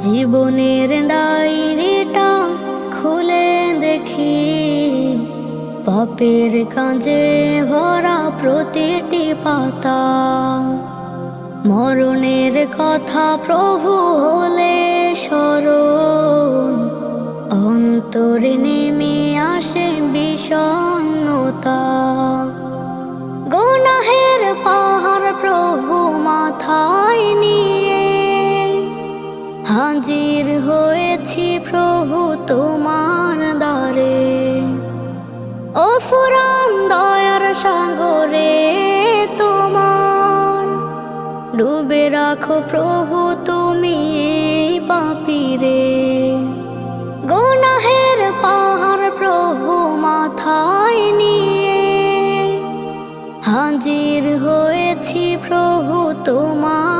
জীবনের ডায়েরিটা খুলে দেখি, পাপের কাঁজে ভরা প্রতিটি পাতা। মরণের কথা প্রভু হলে স্মরণ, অন্তরে নেমে আসে বিষণ্ণতা। গুনাহের পাহাড় প্রভু মাথায় নিয়ে হাজির হয়েছি প্রভু তোমার দ্বারে। ও ফুরান দয়ার সাগরে তোমার, ডুবে রাখো প্রভু তুমি এই পাপীরে। গুনাহের পাহাড় প্রভু মাথায় নিয়ে হাজির হয়েছি প্রভু তোমার